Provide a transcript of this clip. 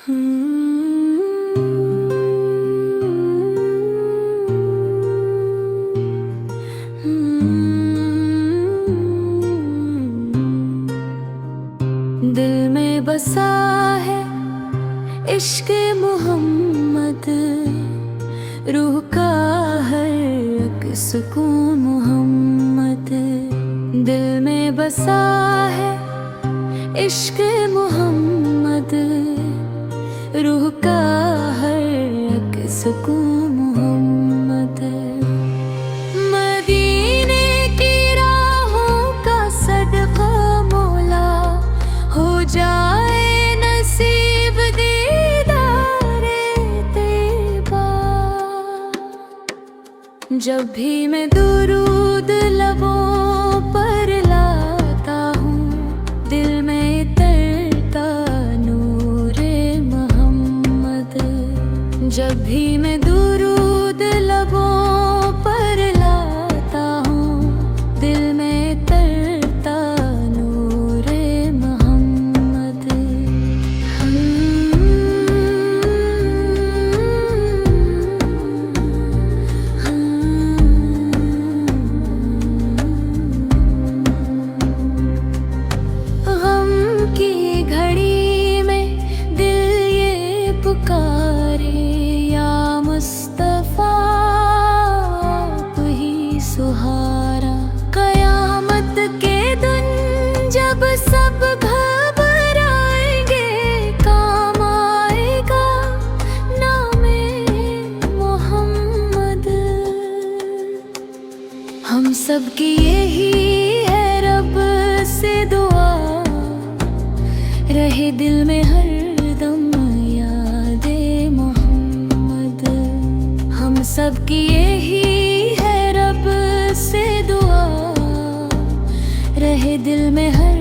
दिल में बसा है इश्क मोहम्मद, रूह का हर सुकून मोहम्मद। दिल में बसा है इश्क मोहम्मद, रूह का हर सुकून मोहम्मद। मदीने की राहों का सदका मौला, हो जाए नसीब दीदारे तैयबा। जब भी मैं दुरूद लबों पर लाता हूँ, दिल में तरता नूरे मोहम्मद। जब भी मैं दुरूद लबों पर लाता हूँ, दिल में तरता नूरे मोहम्मद। गम की घड़ी में दिल ये पुकारे, या मुस्तफा आप ही सुहारा। कयामत के दिन जब सब घबराएंगे, काम आएगा नामे मोहम्मद। हम सब की यही है रब से दुआ, रहे दिल में हरदम यादे मोहम्मद। हम सब की यही है रब से दुआ, रहे दिल में हर